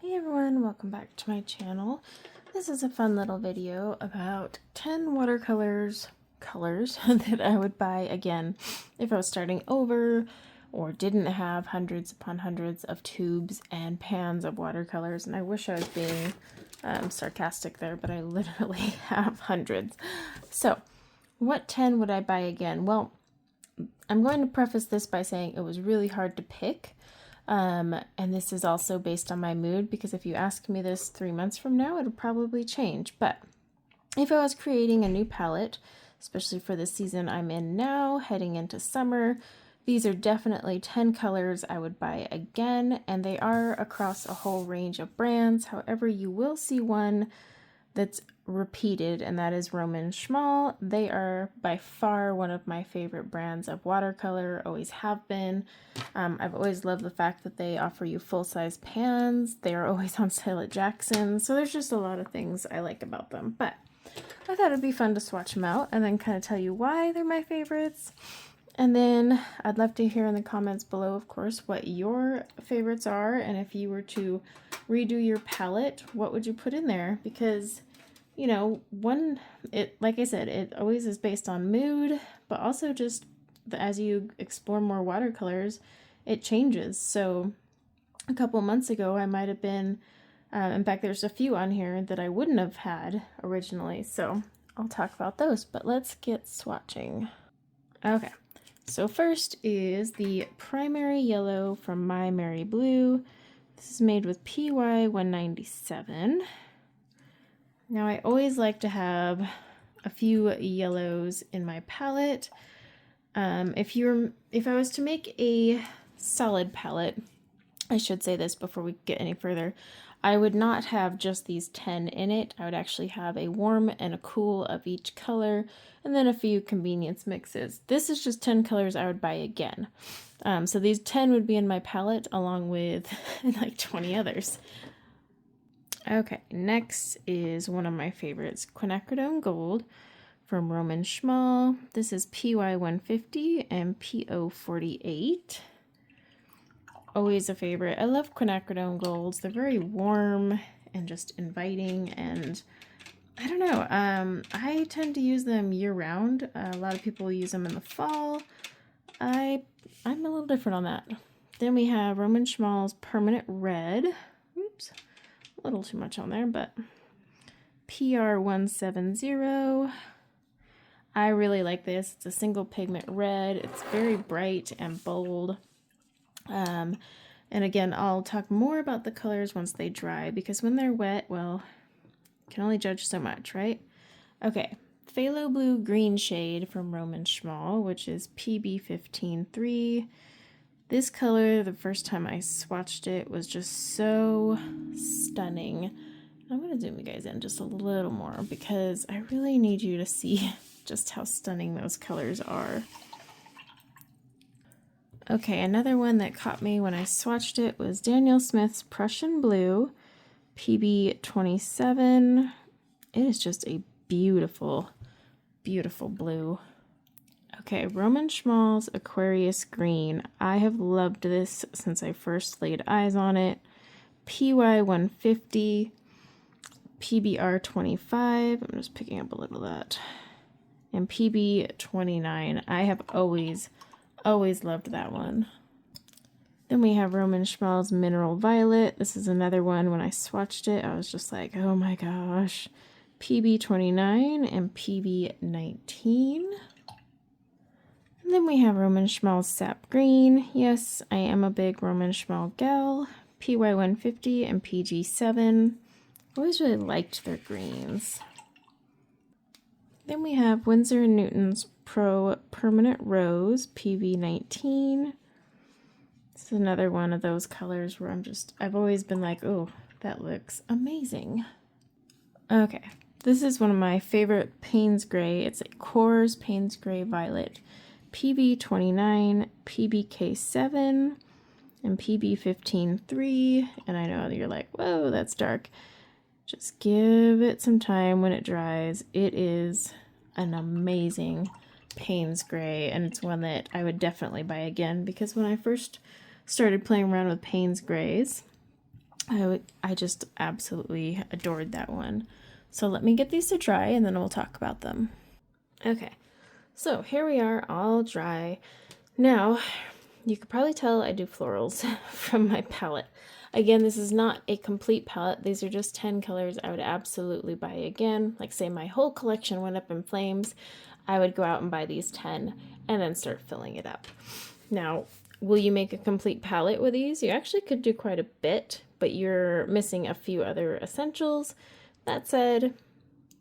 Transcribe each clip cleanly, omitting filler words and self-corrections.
Hey everyone, welcome back to my channel. This is a fun little video about 10 watercolors that I would buy again if I was starting over or didn't have hundreds upon hundreds of tubes and pans of watercolors. And I wish I was being sarcastic there, but I literally have hundreds. So what 10 would I buy again? Well, I'm going to preface this by saying it was really hard to pick. And this is also based on my mood, because if you ask me this 3 months from now, it'll probably change. But if I was creating a new palette, especially for the season I'm in now, heading into summer, these are definitely 10 colors I would buy again, and they are across a whole range of brands. However, you will see one that's repeated, and that is Roman Schmal. They are by far one of my favorite brands of watercolor, always have been. I've always loved the fact that they offer you full-size pans. They are always on sale at Jackson, so there's just a lot of things I like about them. But I thought it'd be fun to swatch them out and then kind of tell you why they're my favorites. And then I'd love to hear in the comments below, of course, what your favorites are, and if you were to redo your palette, what would you put in there? Because you know, like I said, it always is based on mood, but also just as you explore more watercolors, it changes. So a couple months ago, I might have been, in fact, there's a few on here that I wouldn't have had originally. So I'll talk about those, but let's get swatching. Okay, so first is the primary yellow from My Merry Blue. This is made with PY 197. Now I always like to have a few yellows in my palette. If I was to make a solid palette, I should say this before we get any further, I would not have just these 10 in it. I would actually have a warm and a cool of each color, and then a few convenience mixes. This is just 10 colors I would buy again. So these 10 would be in my palette along with like 20 others. Okay, next is one of my favorites, Quinacridone Gold from Roman Schmal. This is PY 150 and PO 48. Always a favorite. I love Quinacridone Golds. They're very warm and just inviting, and I don't know, I tend to use them year-round. A lot of people use them in the fall. I'm a little different on that. Then we have Roman Schmal's Permanent Red. Oops. A little too much on there, but PR 170. I really like this. It's a single pigment red. It's very bright and bold. And again, I'll talk more about the colors once they dry, because when they're wet, well, you can only judge so much, right? Okay, Phthalo Blue Green shade from Roman Schmal, which is PB 153. This color, the first time I swatched it, was just so stunning. I'm going to zoom you guys in just a little more, because I really need you to see just how stunning those colors are. Okay, another one that caught me when I swatched it was Daniel Smith's Prussian Blue, PB 27. It is just a beautiful, beautiful blue. Okay, Roman Schmal's Aquarius Green. I have loved this since I first laid eyes on it. PY 150, PBR 25. I'm just picking up a little of that. And PB 29. I have always loved that one. Then we have Roman Schmal's Mineral Violet. This is another one, when I swatched it, I was just like, oh my gosh. PB 29 and PB 19. And then we have Roman Schmal's Sap Green. Yes, I am a big Roman Schmal gal. PY 150 and PG 7. Always really liked their greens. Then we have Winsor & Newton's Pro Permanent Rose, PV 19. This is another one of those colors where I've always been like, oh, that looks amazing. Okay, this is one of my favorite Payne's Gray. It's a Coors Payne's Gray Violet. PB 29, PBK 7, and PB 15-3. And I know you're like, whoa, that's dark. Just give it some time when it dries. It is an amazing Payne's Gray, and it's one that I would definitely buy again, because when I first started playing around with Payne's Grays, I just absolutely adored that one. So let me get these to dry and then we'll talk about them. Okay, so here we are all dry. Now, you could probably tell I do florals from my palette. Again, this is not a complete palette. These are just 10 colors I would absolutely buy again. Like say my whole collection went up in flames, I would go out and buy these 10 and then start filling it up. Now, will you make a complete palette with these? You actually could do quite a bit, but you're missing a few other essentials. That said,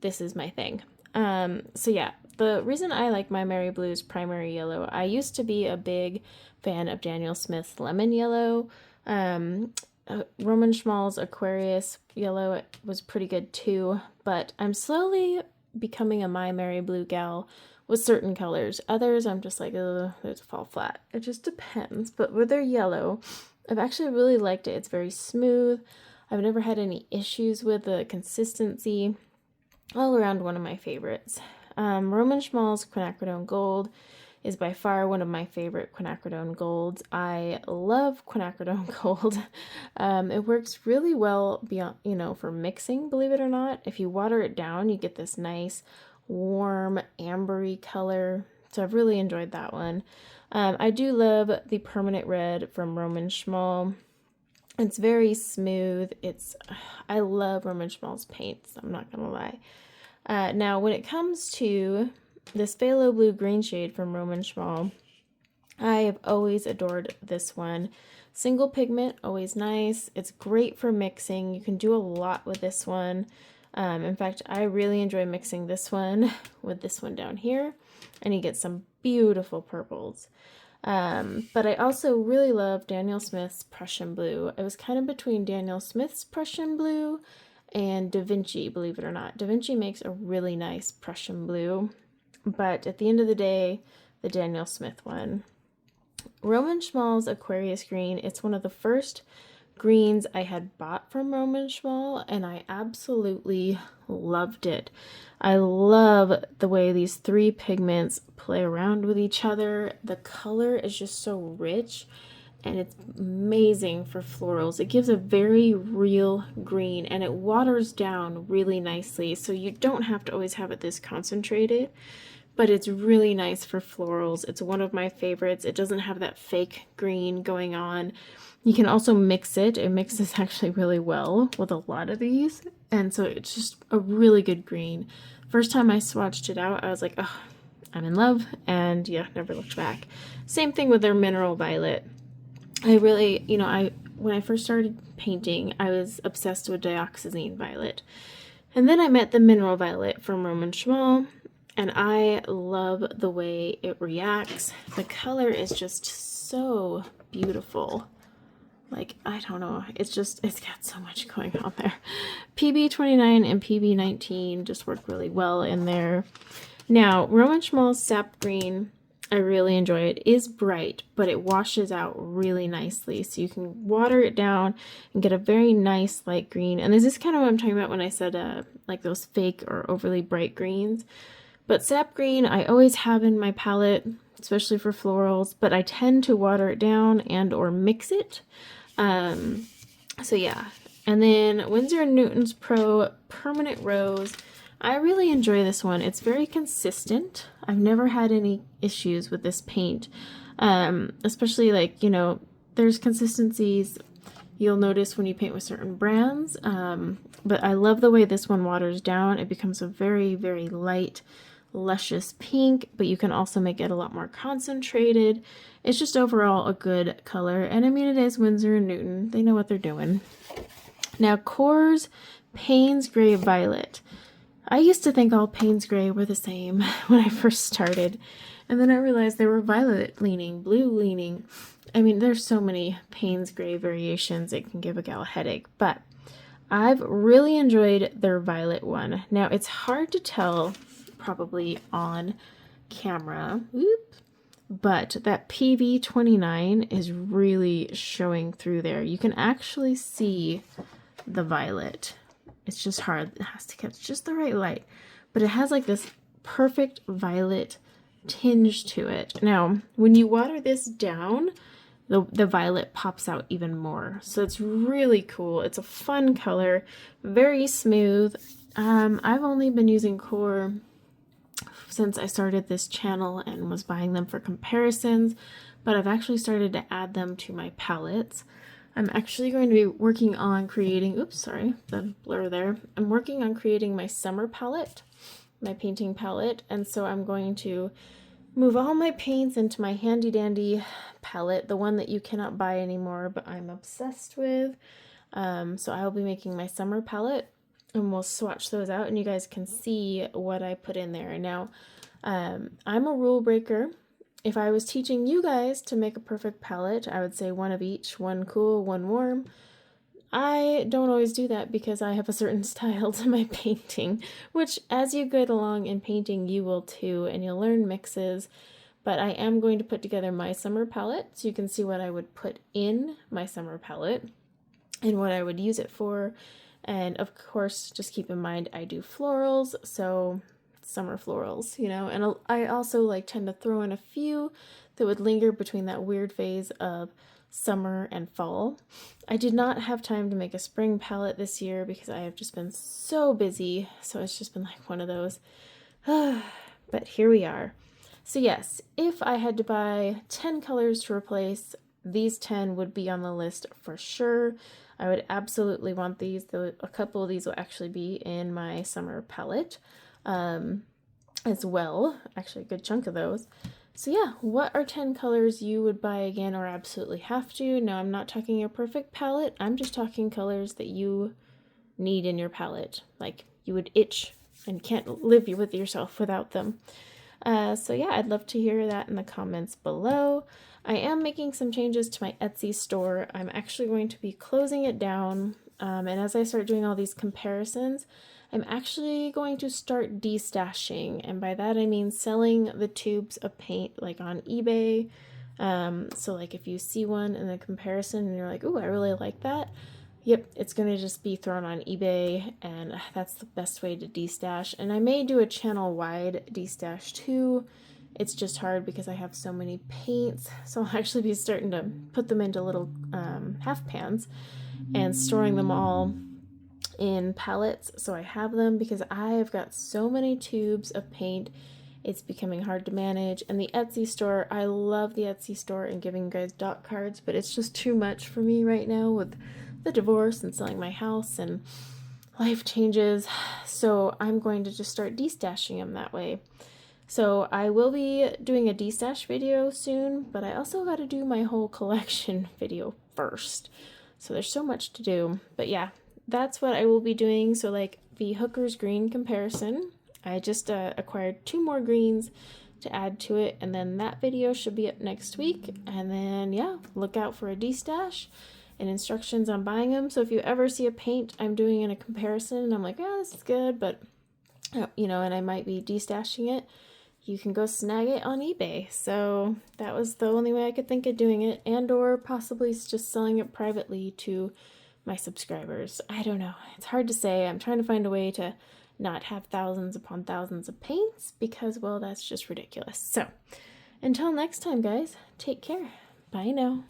this is my thing. So yeah, the reason I like my Mary Blues Primary Yellow, I used to be a big fan of Daniel Smith's Lemon Yellow. Roman Schmal's Aquarius Yellow was pretty good too, but I'm slowly becoming a My Mary Blue gal with certain colors. Others I'm just like, ugh, those fall flat. It just depends. But with their yellow, I've actually really liked it. It's very smooth. I've never had any issues with the consistency. All around one of my favorites. Roman Schmal's Quinacridone Gold is by far one of my favorite quinacridone golds. I love quinacridone gold. It works really well beyond, for mixing, believe it or not. If you water it down, you get this nice, warm, ambery color. So I've really enjoyed that one. I do love the Permanent Red from Roman Schmal. It's very smooth. I love Roman Schmal's paints, I'm not gonna lie. Now, when it comes to this Phthalo Blue Green shade from Roman Schmal, I have always adored this one. Single pigment, always nice. It's great for mixing. You can do a lot with this one. In fact, I really enjoy mixing this one with this one down here, and you get some beautiful purples. But I also really love Daniel Smith's Prussian Blue. It was kind of between Daniel Smith's Prussian Blue and Da Vinci, believe it or not. Da Vinci makes a really nice Prussian Blue, but at the end of the day, the Daniel Smith one. Roman Schmal's Aquarius Green, it's one of the first greens I had bought from Roman Schmal, and I absolutely loved it. I love the way these three pigments play around with each other. The color is just so rich, and it's amazing for florals. It gives a very real green, and it waters down really nicely, so you don't have to always have it this concentrated, but it's really nice for florals. It's one of my favorites. It doesn't have that fake green going on. You can also mix it. It mixes actually really well with a lot of these, and so it's just a really good green. First time I swatched it out, I was like, oh, I'm in love, and yeah, never looked back. Same thing with their Mineral Violet. I really, when I first started painting, I was obsessed with Dioxazine Violet. And then I met the Mineral Violet from Roman Schmal, and I love the way it reacts. The color is just so beautiful. Like, I don't know, it's got so much going on there. PB29 and PB19 just work really well in there. Now, Roman Schmal's Sap Green, I really enjoy it. It is bright, but it washes out really nicely. So you can water it down and get a very nice light green. And this is kind of what I'm talking about when I said like those fake or overly bright greens. But Sap Green, I always have in my palette, especially for florals, but I tend to water it down and or mix it. So yeah. And then Winsor & Newton's Pro Permanent Rose. I really enjoy this one. It's very consistent. I've never had any issues with this paint. Especially like, there's consistencies you'll notice when you paint with certain brands. But I love the way this one waters down. It becomes a very, very light, luscious pink, but you can also make it a lot more concentrated. It's just overall a good color. And I mean, it is Winsor & Newton. They know what they're doing. Now, Core's Payne's Gray Violet. I used to think all Payne's Gray were the same when I first started, and then I realized they were violet leaning, blue leaning. I mean, there's so many Payne's Gray variations, it can give a gal a headache, but I've really enjoyed their violet one. Now, it's hard to tell probably on camera, but that PV29 is really showing through there. You can actually see the violet. It's just hard. It has to catch just the right light. But it has like this perfect violet tinge to it. Now, when you water this down, the violet pops out even more. So it's really cool. It's a fun color, very smooth. I've only been using Core since I started this channel and was buying them for comparisons, but I've actually started to add them to my palettes. I'm actually going to be working on creating, oops, sorry, the blur there. I'm working on creating my summer palette, my painting palette, and so I'm going to move all my paints into my handy dandy palette, the one that you cannot buy anymore, but I'm obsessed with. So I'll be making my summer palette, and we'll swatch those out, and you guys can see what I put in there. Now, I'm a rule breaker. If I was teaching you guys to make a perfect palette, I would say one of each, one cool, one warm. I don't always do that because I have a certain style to my painting, which as you get along in painting, you will too, and you'll learn mixes. But I am going to put together my summer palette so you can see what I would put in my summer palette and what I would use it for. And of course, just keep in mind I do florals, so summer florals, you know, and I also like tend to throw in a few that would linger between that weird phase of summer and fall. I did not have time to make a spring palette this year because I have just been so busy, so it's just been like one of those. But here we are. So yes, if I had to buy 10 colors to replace, these 10 would be on the list for sure. I would absolutely want these, though a couple of these will actually be in my summer palette as well. Actually, a good chunk of those. So yeah, what are 10 colors you would buy again or absolutely have to? Now, I'm not talking your perfect palette. I'm just talking colors that you need in your palette. Like you would itch and can't live with yourself without them. So yeah, I'd love to hear that in the comments below. I am making some changes to my Etsy store. I'm actually going to be closing it down. And as I start doing all these comparisons, I'm actually going to start destashing, and by that I mean selling the tubes of paint like on eBay. So like if you see one in a comparison and you're like, ooh, I really like that, yep, it's going to just be thrown on eBay, and that's the best way to destash. And I may do a channel-wide destash too. It's just hard because I have so many paints, so I'll actually be starting to put them into little half pans and storing them all in palettes so I have them, because I've got so many tubes of paint it's becoming hard to manage. And the Etsy store, I love the Etsy store and giving you guys dot cards, but it's just too much for me right now with the divorce and selling my house and life changes, so I'm going to just start destashing them that way. So I will be doing a destash video soon, but I also got to do my whole collection video first, so there's so much to do. But yeah, that's what I will be doing. So like the Hooker's green comparison, I just acquired 2 more greens to add to it, and then that video should be up next week. And then yeah, look out for a destash and instructions on buying them. So if you ever see a paint I'm doing in a comparison and I'm like, oh, this is good, but you know, and I might be destashing it, you can go snag it on eBay. So that was the only way I could think of doing it, and or possibly just selling it privately to my subscribers. I don't know. It's hard to say. I'm trying to find a way to not have thousands upon thousands of paints because, well, that's just ridiculous. So until next time, guys, take care. Bye now.